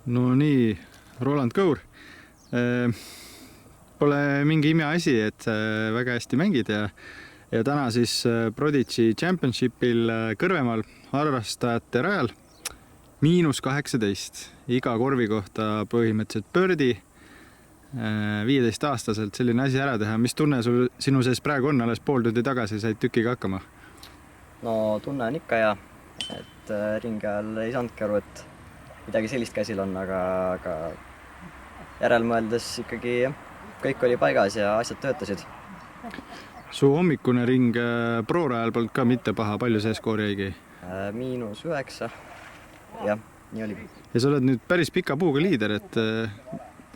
No nii, Roland Kõur. Pole mingi imeasi, et sa väga hästi mängid ja täna siis Prodigy Championshipil Kõrvemaal harrastajate rajal -18. Iga korvi kohta põhimõtteliselt birdie. 15-aastaselt selline asi ära teha. Mis tunne sul sinu sees praegu on? Alles pool tundi tagasi said tükiga hakkama. No tunne on ikka hea, et ringi ajal ei saanudki aru, et midagi sellist käsil on, aga järelmõeldes ikkagi kõik oli paigas ja asjad töötasid. Su hommikune ring pro-rajal polnud ka mitte paha, palju see skoori jäigi? -9. Jah, nii oligi. Ja sa oled nüüd päris pika puuga liider, et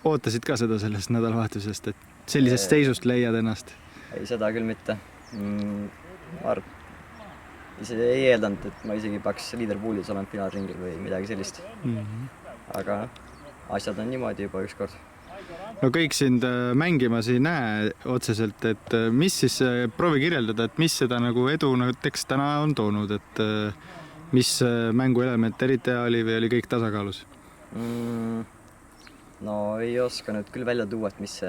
ootasid ka seda sellest nädalavahetusest, et sellisest seisust leiad ennast? Ei, seda küll mitte. Ise ei eeldanud, et ma isegi peaks liiderpuulis olen finaalringil või midagi sellist. Aga asjad on niimoodi juba ükskord. No kõik sind mängimas ei näe otseselt, et mis siis proovi kirjeldada, et mis seda nagu edu näiteks täna on toonud, et mis mänguelement eriti hea oli või oli kõik tasakaalus? No ei oska nüüd küll välja tuua, et mis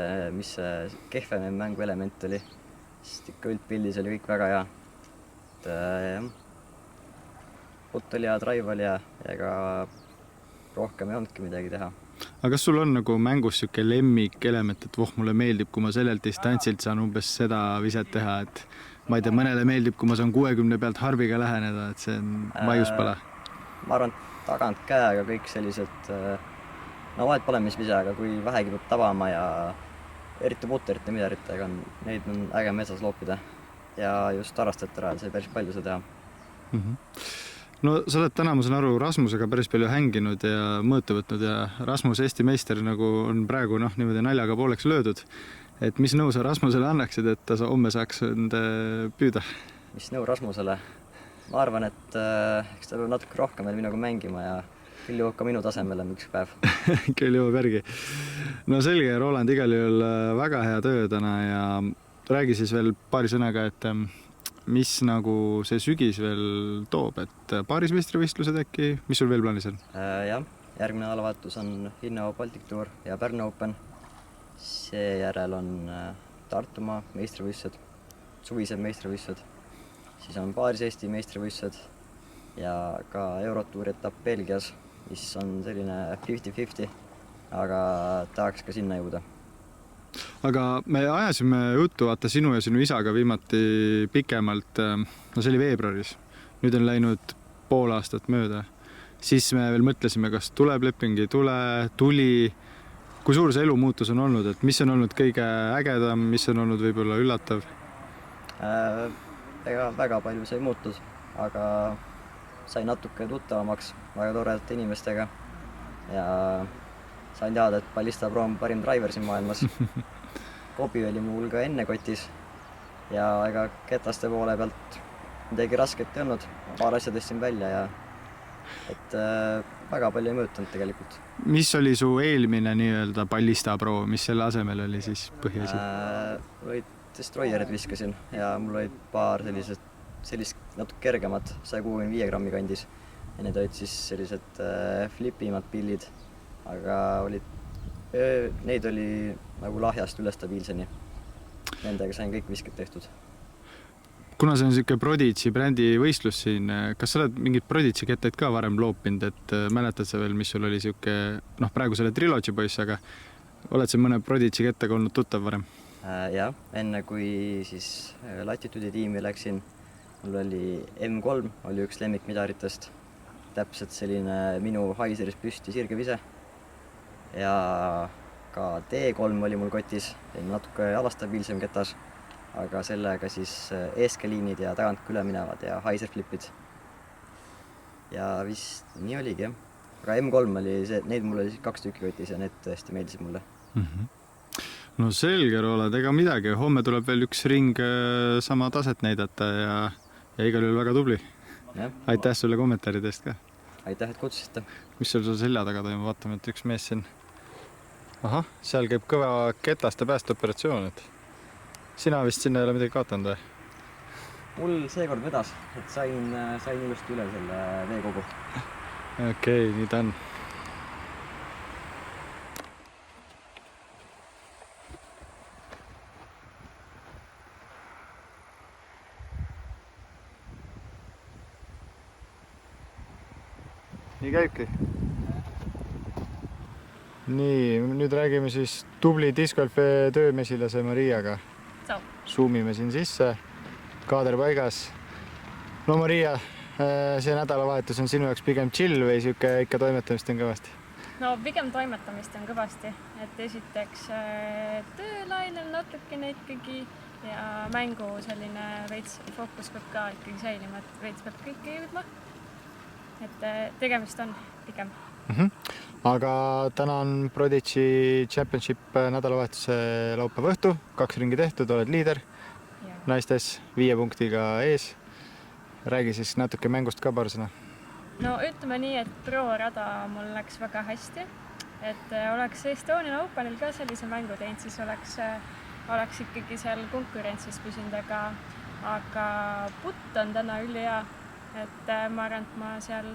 see kehvem mänguelement oli, sest ikka üldpildis oli kõik väga hea. Putt oli hea, drive oli hea ja ega rohkem ei olnudki midagi teha. Aga kas sul on nagu mängus siuke lemmik element, et mulle meeldib, kui ma sellelt distantsilt saan umbes seda viset teha, et ma ei tea, mõnele meeldib, kui ma saan 60 pealt harviga läheneda, et see on maiuspala? Ma arvan, tagant käega kõik sellised, no vahet pole mis vise, aga kui vähegi peab tabama ja eriti putterite midaritega, neid on äge metsas loopida ja just harrastajate rajal sai päris palju seda teha. No sa oled täna, ma saan aru, Rasmusega päris palju hänginud ja mõõtu võtnud ja Rasmus Eesti meister nagu on praegu niimoodi naljaga pooleks löödud. Et mis nõu sa Rasmusele annaksid, et ta homme saaks püüda? Mis nõu Rasmusele? Ma arvan, et eks ta peab natuke rohkem veel minuga mängima ja küll jõuab ka minu tasemele üks päev. Küll jõuab järgi. No selge, Roland, igal juhul väga hea töö täna ja räägi siis veel paari sõnaga, et mis nagu see sügis veel toob, et paarismeistrivõistlused äkki, mis sul veel plaanis on? Jah, järgmine nädalavahetus on Hinnao Baltic Tour ja Pärnu Open. Seejärel on Tartumaa meistrivõistlused, suvised meistrivõistlused, siis on paaris Eesti meistrivõistlused ja ka Eurotuuri etapp Belgias, mis on selline 50-50, aga tahaks ka sinna jõuda. Aga me ajasime juttu vaata sinu ja sinu isaga viimati pikemalt, no see oli veebruaris, nüüd on läinud pool aastat mööda, siis me veel mõtlesime, kas tuleb leping, ei tuli, kui suur see elumuutus on olnud, et mis on olnud kõige ägedam, mis on olnud võib-olla üllatav? Ega väga palju see ei muutus, aga sain natuke tuttavamaks väga toredate inimestega ja sain teada, et Ballista Pro on parim driver siin maailmas. Kobi oli mul ka enne kotis ja ega ketaste poole pealt midagi rasket ei olnud. Paar asja tõstsin välja ja et väga palju ei mõõtanud tegelikult. Mis oli su eelmine nii-öelda Ballista Pro, mis selle asemel oli siis põhiasi? Destroyerid viskasin ja mul olid paar sellist natuke kergemad 165 grammi kandis ja need olid siis sellised flipimad pillid, aga neid oli nagu lahjast üle stabiilseni. Nendega sain kõik visked tehtud. Kuna see on siuke Prodigy brändi võistlus siin, kas sa oled mingid Prodigy ketteid ka varem loopinud, et mäletad sa veel, mis sul oli siuke, praegu sa oled Trilogy poiss, aga oled sa mõne Prodigy kettega olnud tuttav varem? Jah, enne kui siis Latitude'i tiimi läksin, mul oli M3, oli üks lemmikmidaritest, täpselt selline minu Haiseris püsti sirgevise ja ka D3 oli mul kotis, natuke alastabiilsem ketas, aga sellega siis eeskeliinid ja tagant üle minevad ja Haiser flipid. Ja vist nii oligi, jah. Aga M3 oli see, neid mul oli 2 tükki kotis ja need tõesti meeldisid mulle. No selge, Roland, ega midagi. Homme tuleb veel üks ring sama taset näidata ja igal juhul väga tubli. Ja. Aitäh sulle kommentaaridest ka. Aitäh, et kutsusite. Mis sul selja taga toimub? Vaatame, et üks mees siin. Ahah, seal käib kõva ketaste päästeoperatsioon. Sina vist sinna ei ole midagi kaotanud või? Mul seekord vedas, et sain ilusti üle selle veekogu. Okei, nii ta on. nii käibki. Nii, nüüd räägime siis tubli discgolfi töömesilase Mariaga. Zoomime siin sisse, kaader paigas. No Maria, see nädalavahetus on sinu jaoks pigem chill või siuke ikka toimetamist on kõvasti? No pigem toimetamist on kõvasti, et esiteks töölainel natukene ikkagi ja mängu selline veits fookus peab ka ikkagi säilima, et veits peab kõike jõudma. Et tegemist on pigem. Aga täna on Prodigy Championship nädalavahetuse laupäeva õhtu, 2 ringi tehtud, oled liider naistes 5 punktiga ees. Räägi siis natuke mängust ka paar sõna. No ütleme nii, et pro-rada mul läks väga hästi, et oleks Estonian Openil ka sellise mängu teinud, siis oleks ikkagi seal konkurentsis püsinud, aga putt on täna ülihea, et ma arvan, et ma seal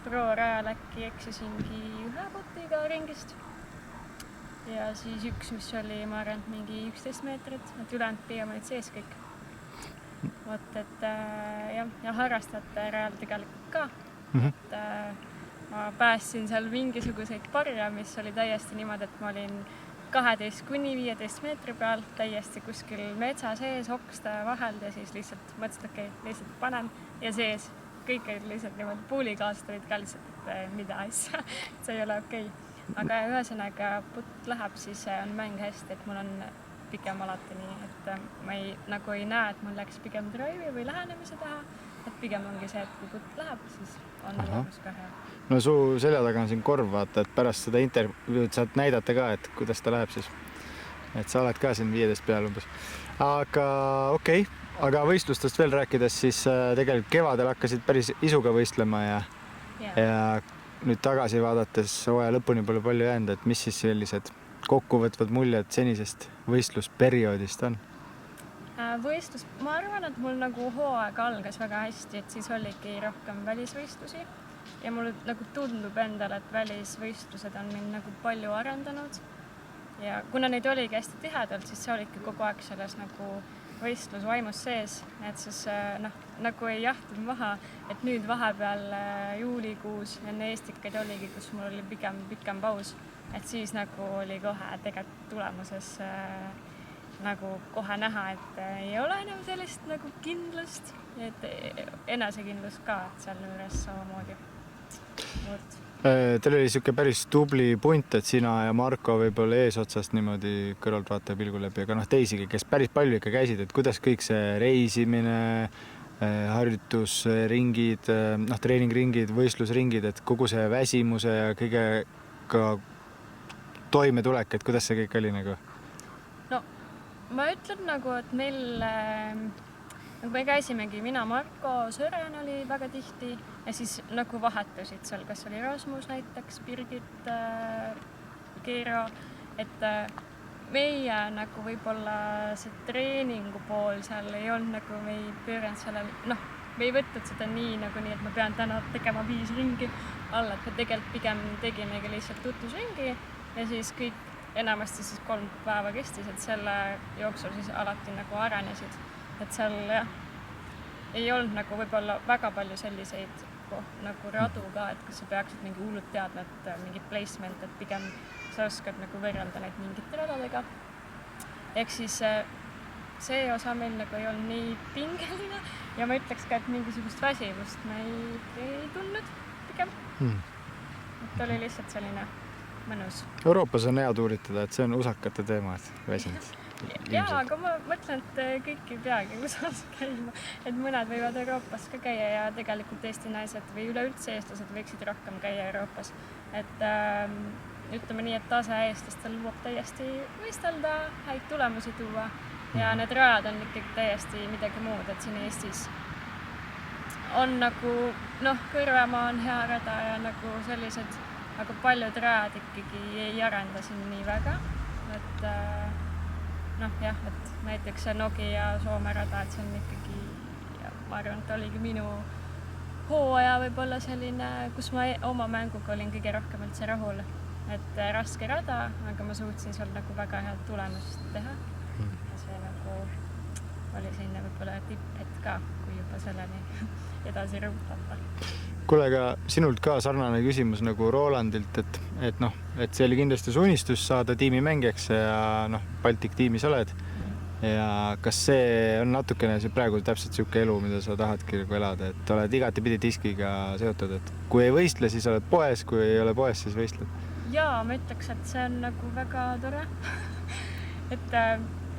pro-rajal äkki eksisingi 1 putiga ringist ja siis üks, mis oli, ma arvan, mingi 11 meetrit, et ülejäänud pigem olid sees kõik. Vot, et ja harrastajate rajal tegelikult ka. Et ma päästsin seal mingisuguseid parja, mis oli täiesti niimoodi, et ma olin 12–15 meetri peal täiesti kuskil metsa sees, okste vahel ja siis lihtsalt mõtlesin, et okei, lihtsalt panen ja sees. Kõik olid lihtsalt niimoodi puulikaasad olid ka lihtsalt, et mida asja, see ei ole okei. Aga ühesõnaga putt läheb, siis on mäng hästi, et mul on pigem alati nii, et ma ei näe, et mul läks pigem drive'i või lähenemise taha, et pigem ongi see, et kui putt läheb, siis on tulemus ka hea. No su selja taga on siin korv, vaata, et pärast seda intervjuud saad näidata ka, et kuidas ta läheb siis. Et sa oled ka siin 15 peal umbes. Aga okei, aga võistlustest veel rääkides, siis tegelikult kevadel hakkasid päris isuga võistlema ja nüüd tagasi vaadates hooaja lõpuni pole palju jäänud, et mis siis sellised kokkuvõtvad muljed senisest võistlusperioodist on? Võistlus, ma arvan, et mul nagu hooaeg algas väga hästi, et siis oligi rohkem välisvõistlusi ja mul nagu tundub endale, et välisvõistlused on mind nagu palju arendanud ja kuna neid oligi hästi tihedalt, siis see oligi kogu aeg selles nagu võistlusvaimus sees, et siis nagu ei jahtunud maha, et nüüd vahepeal juulikuus enne Eestikaid oligi, kus mul oli pigem pikem paus, et siis nagu oli kohe tegelikult tulemuses nagu kohe näha, et ei ole enam sellist nagu kindlust, et enesekindlust ka seal juures samamoodi. Teil oli siuke päris tubli punt, et sina ja Marko võib-olla eesotsast niimoodi kõrvaltvaataja pilgu läbi, aga teisigi, kes päris palju ikka käisid, et kuidas kõik see reisimine, harjutusringid, treeningringid, võistlusringid, et kogu see väsimuse ja kõigega toimetulek, et kuidas see kõik oli nagu? No ma ütlen nagu, et meil nagu me käisimegi, mina, Marko, Sõren oli väga tihti ja siis nagu vahetusid seal, kas oli Rasmus näiteks, Birgit, Keero, et meie nagu võib-olla see treeningu pool seal ei olnud nagu, me ei pööranud sellele, me ei võtnud seda nii, et ma pean täna tegema 5 ringi alla, et me tegelikult pigem tegimegi lihtsalt tutvusringi ja siis kõik enamasti siis 3 päeva kestis, et selle jooksul siis alati nagu arenesid. Et seal ei olnud nagu võib-olla väga palju selliseid nagu radu ka, et kas sa peaksid mingi hullud teadma, et mingi placement, et pigem sa oskad nagu võrrelda neid mingite radadega. Ehk siis see osa meil nagu ei olnud nii pingeline ja ma ütleks ka, et mingisugust väsimust me ei tundnud pigem. Et oli lihtsalt selline mõnus. Euroopas on hea tuuritada, et see on usakate teema, et väsinud. Jaa, aga ma mõtlen, et kõik ei peagi usas käima, et mõned võivad Euroopas ka käia ja tegelikult Eesti naised või üleüldse eestlased võiksid rohkem käia Euroopas. Et ütleme nii, et tase eestlastel lubab täiesti võistelda, häid tulemusi tuua ja need rajad on ikkagi täiesti midagi muud, et siin Eestis on nagu, Kõrvemaa on hea rada ja nagu sellised, aga paljud rajad ikkagi ei arenda siin nii väga, et et näiteks see Nogi ja Soome rada, et see on ikkagi, ma arvan, et oligi minu hooaja võib-olla selline, kus ma oma mänguga olin kõige rohkem üldse rahul, et raske rada, aga ma suutsin seal nagu väga head tulemust teha ja see nagu oli selline võib-olla tipphetk ka, kui aidata selleni edasi rõhutata. Kuule, aga sinult ka sarnane küsimus nagu Rolandilt, et noh, et see oli kindlasti su unistus saada tiimimängijaks ja noh, Baltic tiimis oled. Ja kas see on natukene see praegu täpselt siuke elu, mida sa tahadki nagu elada, et oled igatepidi diskiga seotud, et kui ei võistle, siis oled poes, kui ei ole poes, siis võistled? Jaa, ma ütleks, et see on nagu väga tore. Et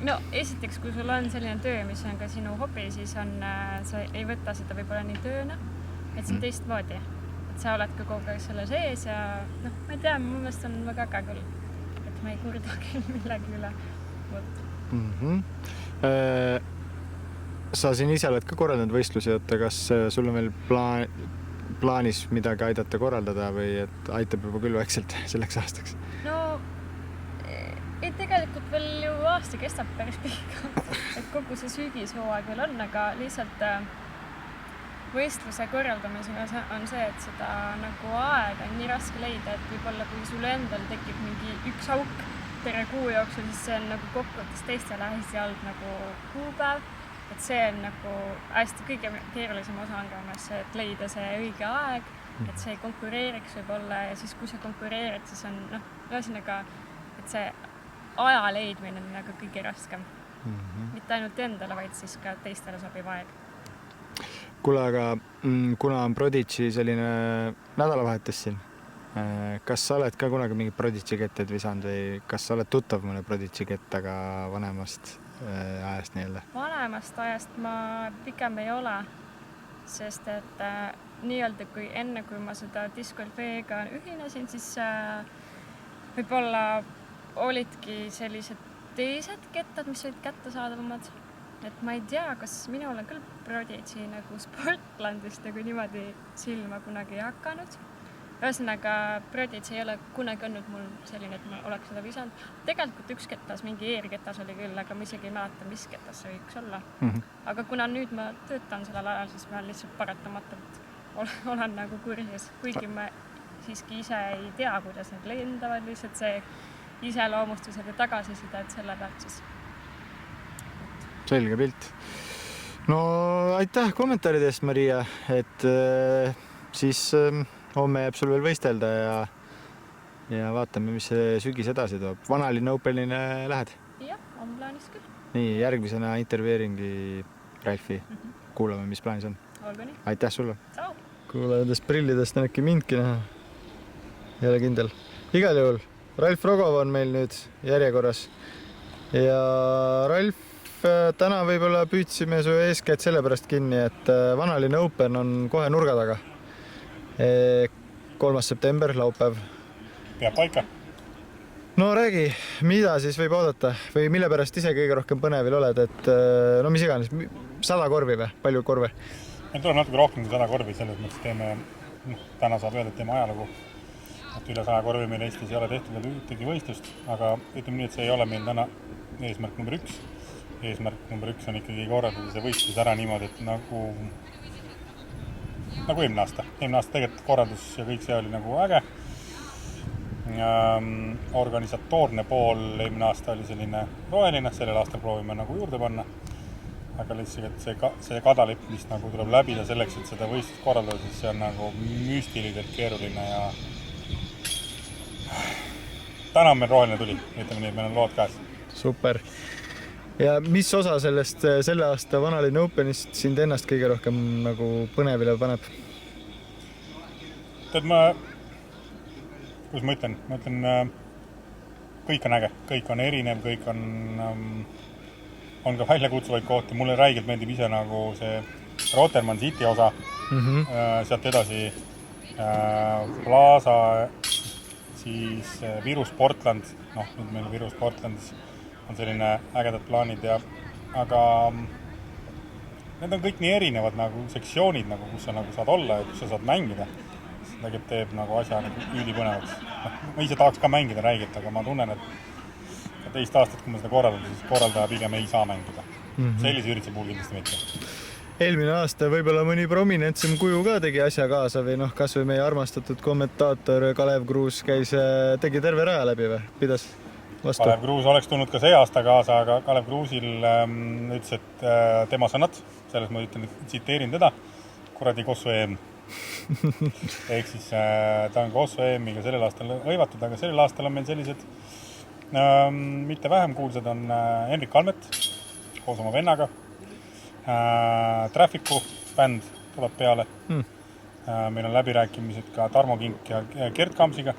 no esiteks, kui sul on selline töö, mis on ka sinu hobi, siis on, sa ei võta seda võib-olla nii tööna, et see on teistmoodi. Et sa oled ka kogu aeg selle sees ja noh, ma ei tea, mu meelest on väga äge küll, et ma ei kurda küll millegi üle. Sa siin ise oled ka korraldanud võistlusi, et kas sul on veel plaanis midagi aidata korraldada või et aitab juba küll vaikselt selleks aastaks? No ei, tegelikult veel ju aasta kestab päris pikka, et kogu see sügishooaeg veel on, aga lihtsalt võistluse korraldamisega on see, et seda nagu aega on nii raske leida, et võib-olla kui sul endal tekib mingi üks auk terve kuu jooksul, siis see on nagu kokkuvõttes teistele hästi halb nagu kuupäev, et see on nagu hästi kõige keerulisem osa on ka see, et leida see õige aeg, et see ei konkureeriks võib-olla ja siis kui sa konkureerid, siis on noh, ühesõnaga, et see aja leidmine on nagu kõige raskem. Mitte ainult endale, vaid siis ka teistele sobiv aeg. Kuule, aga kuna on Prodigy selline nädalavahetus siin, kas sa oled ka kunagi mingi Prodigy ketted visanud või kas sa oled tuttav mõne Prodigy kettaga vanemast ajast nii-öelda? Vanemast ajast ma pigem ei ole, sest et nii-öelda kui enne, kui ma seda discgolfiga ühinesin, siis võib-olla olidki sellised teised kettad, mis olid kättesaadavamad. Et ma ei tea, kas minul on küll Prodigy nagu Sportlandist nagu niimoodi silma kunagi ei hakanud. Ühesõnaga, Prodigy ei ole kunagi olnud mul selline, et ma oleks seda visanud. Tegelikult üks ketas, mingi ER-ketas oli küll, aga ma isegi ei mäleta, mis ketas see võiks olla. Aga kuna nüüd ma töötan sellel ajal, siis ma lihtsalt paratamatult olen nagu kursis. Kuigi ma siiski ise ei tea, kuidas need lendavad, lihtsalt see iseloomustused ja tagasisida, et selle pealt siis. Selge pilt. No aitäh kommentaaridest, Maria, et siis homme jääb sul veel võistelda ja vaatame, mis see sügis edasi toob. Vanalinna Openile lähed? Jah, on plaanis küll. Nii, järgmisena intervjueeringi Ralfi. Kuulame, mis plaanis on. Olgu nii. Aitäh sulle. Tšau. Kuule, nendest prillidest on äkki mindki näha. Ei ole kindel. Igal juhul, Ralf Rogov on meil nüüd järjekorras. Ja Ralf, täna võib-olla püüdsime su eeskätt sellepärast kinni, et Vanalinna Open on kohe nurga taga. 3. september, laupäev. Peab paika. No räägi, mida siis võib oodata või mille pärast ise kõige rohkem põnevil oled, et no mis iganes, 100 korvi või? Palju korve? Meil tuleb natuke rohkem kui 100 korvi, selles mõttes teeme, täna saab öelda, et teeme ajalugu. Et üle 100 korvi meil Eestis ei ole tehtud veel ühtegi võistlust, aga ütleme nii, et see ei ole meil täna eesmärk number 1. Eesmärk number 1 on ikkagi korraldada see võistlus ära niimoodi, et nagu eelmine aasta. Eelmine aasta tegelikult korraldus ja kõik see oli nagu äge. Organisatoorne pool eelmine aasta oli selline roheline, sellel aastal proovime nagu juurde panna. Aga lihtsalt see kadalipp, mis nagu tuleb läbida selleks, et seda võistlust korraldada, siis see on nagu müstiliselt keeruline ja täna on meil roheline tuli, ütleme nii, et meil on lood käes. Super. Ja mis osa sellest selle aasta Vanalinna Openist sind ennast kõige rohkem nagu põnevile paneb? Tead kuidas ma ütlen, kõik on äge, kõik on erinev, kõik on ka väljakutsuvaid kohti. Mulle räigelt meeldib ise nagu see Rotermann City osa, sealt edasi Plaza, siis Viru Sportland, nüüd meil Viru Sportlandis on selline ägedad plaanid aga need on kõik nii erinevad nagu sektsioonid, nagu, kus sa nagu saad olla ja kus sa saad mängida. See tegelikult teeb nagu asja nagu ülipõnevaks. Ma ise tahaks ka mängida räigelt, aga ma tunnen, et teist aastat, kui ma seda korraldan, siis korraldaja pigem ei saa mängida. Sellise ürituse puhul kindlasti mitte. Eelmine aasta võib-olla mõni prominentsem kuju ka tegi asja kaasa või kas või meie armastatud kommentaator Kalev Kruus tegi terve raja läbi või? Pidas? vastu. Kalev Kruus oleks tulnud ka see aasta kaasa, aga Kalev Kruusil ütles, et tema sõnad, selles ma ütlen, tsiteerin teda, kuradi Kossu EM. Ehk siis ta on Kossu EM-iga sellel aastal hõivatud, aga sellel aastal on meil sellised mitte vähem kuulsad on Henrik Kalmet koos oma vennaga. Trafficu bänd tuleb peale. Meil on läbirääkimised ka Tarmo Kink ja Gert Kamsiga.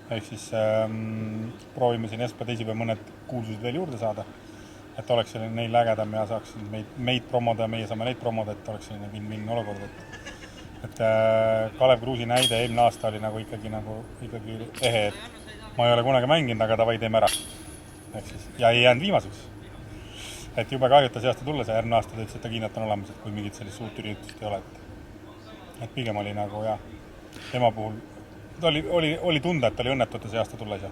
Ehk siis proovime siin espa teisipäev mõned kuulsused veel juurde saada, et oleks selline neil ägedam ja saaks meid promoda ja meie saame neid promoda, et oleks selline win-win olukord. Et Kalev Kruusi näide eelmine aasta oli nagu ikkagi ehe, et ma ei ole kunagi mänginud, aga davai teeme ära. Ehk siis, ja ei jäänud viimaseks. Et jube kahjuta see aasta tulles ja järgmine aasta ütles, et ta kindlalt on olemas, et kui mingit sellist suurt üritust ei ole. Et pigem oli nagu ja tema puhul oli tunda, et oli õnnetu, et see aasta tulles.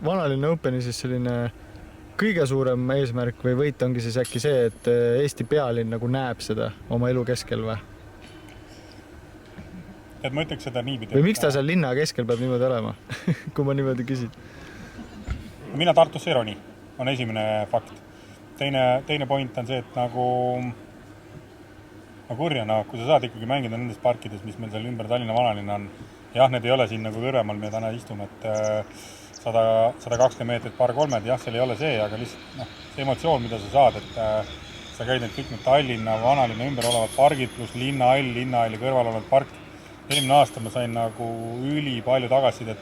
Vanalinna Openi siis selline kõige suurem eesmärk või võit ongi siis äkki see, et Eesti pealinn nagu näeb seda oma elu keskel või? Et ma ütleks seda niipidi. Või miks ta seal linna keskel peab niimoodi olema, kui ma niimoodi küsin? Mina Tartusse ei roni, on esimene fakt. Teine point on see, et nagu kurja, kui sa saad ikkagi mängida nendes parkides, mis meil seal ümber Tallinna vanalinna on. Jah, need ei ole siin nagu kõrvemal, me täna istume, et 120 meetrit par kolmed, jah, seal ei ole see, aga lihtsalt see emotsioon, mida sa saad, et sa käid need kõik need Tallinna vanalinna ümber olevad pargid, pluss linnahalli kõrval olevad park. Eelmine aasta ma sain nagu üli palju tagasid, et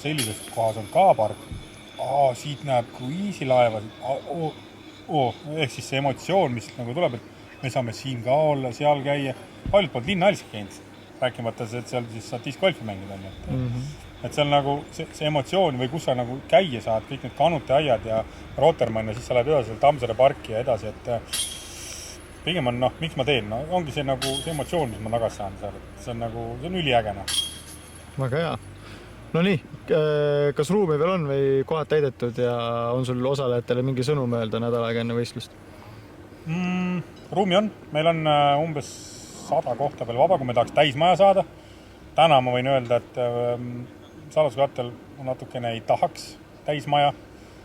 sellises kohas on ka park. Siit näeb kruiisilaevasid. Ehk siis see emotsioon, mis nagu tuleb, et me saame siin ka olla, seal käia. Paljud pood linnahallis käinud, rääkimata, et seal siis saad discgolfi mängida. Et seal nagu see emotsioon või kus sa nagu käia saad, kõik need Kanute-aiad ja Rotermann ja siis sa lähed ühesel Tammsaare parki ja edasi, et pigem on, miks ma teen? Ongi see nagu see emotsioon, mis ma tagasi saan seal. See on üliägena. Väga hea. No nii, kas ruumi veel on või kohad täidetud ja on sul osalejatele mingi sõnum öelda nädal aega enne võistlust? Ruumi on. Meil on umbes 100 kohta veel vaba, kui me tahaks täismaja saada. Täna ma võin öelda, et Saladuskattel natukene ei tahaks täismaja.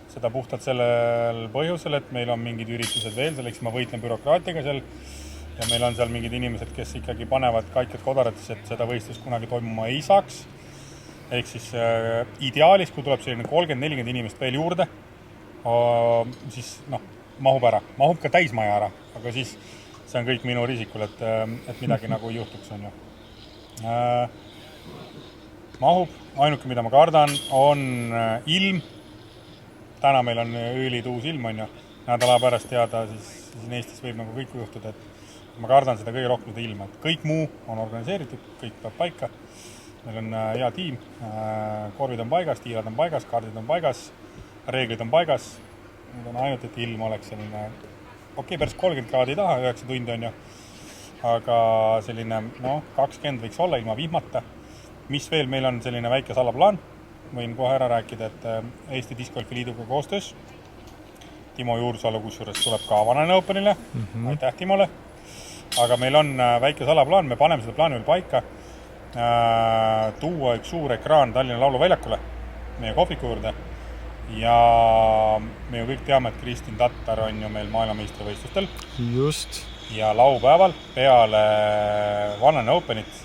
Seda puhtalt sellel põhjusel, et meil on mingid üritused veel, selleks ma võitlen bürokraatiaga seal. Ja meil on seal mingid inimesed, kes ikkagi panevad kaiked kodaratesse, et seda võistlust kunagi toimuma ei saaks. Ehk siis ideaalis, kui tuleb selline 30-40 inimest veel juurde, siis mahub ära. Mahub ka täismaja ära, aga siis see on kõik minu risikul, et midagi nagu ei juhtuks. On ju. Mahub. Ainuke, mida ma kardan, on ilm. Täna meil on ülisuur ilm, on ju. Nädala pärast teada, siis Eestis võib nagu kõik juhtuda, et ma kardan seda kõige rohkem ilma. Kõik muu on organiseeritud, kõik peab paika. Meil on hea tiim, korvid on paigas, tiilad on paigas, kaardid on paigas, reeglid on paigas. Nüüd on ainult, et ilm oleks selline, päris 30 kraadi ei taha, 9 tundi on ju, aga selline 20 võiks olla ilma vihmata. Mis veel, meil on selline väike salaplaan, võin kohe ära rääkida, et Eesti Discgolfi Liiduga koostöös. Timo Juursalu kusjuures tuleb ka Vanalinna Openile, aitäh Timole. Aga meil on väike salaplaan, me paneme seda plaani veel paika, tuua üks suur ekraan Tallinna Lauluväljakule meie kohviku juurde. Ja me ju kõik teame, et Kristin Tattar on ju meil maailmameistrivõistlustel. Just. Ja laupäeval peale Vanalinna Openit,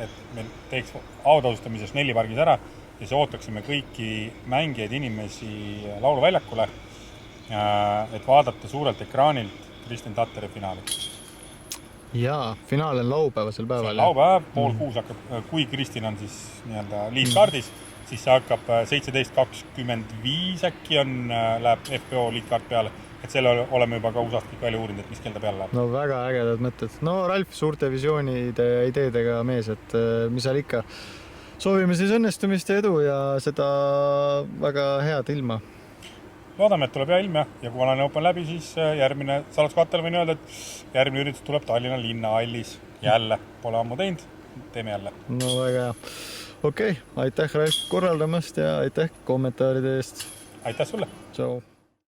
et me teeks autasustamises 4 pargis ära ja siis ootaksime kõiki mängijaid inimesi lauluväljakule, et vaadata suurelt ekraanilt Kristin Tattari finaali. Jaa, finaal on laupäevasel päeval. Laupäev, 5:30 hakkab, kui Kristin on siis nii-öelda liitkaardis, siis see hakkab 17:25 äkki läheb FPO liitkaart peale, et selle oleme juba ka USA-st kõik välja uurinud, et mis kell ta peale läheb. No väga ägedad mõtted. No Ralf, suurte visioonide ja ideedega mees, et mis seal ikka. Soovime siis õnnestumist ja edu ja seda väga head ilma. Loodame, et tuleb hea ilm ja kui Vanalinna Open läbi, siis järgmine Saladuskattel võin öelda, et järgmine üritus tuleb Tallinna linnahallis. Jälle, pole ammu teinud, teeme jälle. No väga hea. Okei, aitäh Ralf korraldamast ja aitäh kommentaaride eest. Aitäh sulle. Tšau.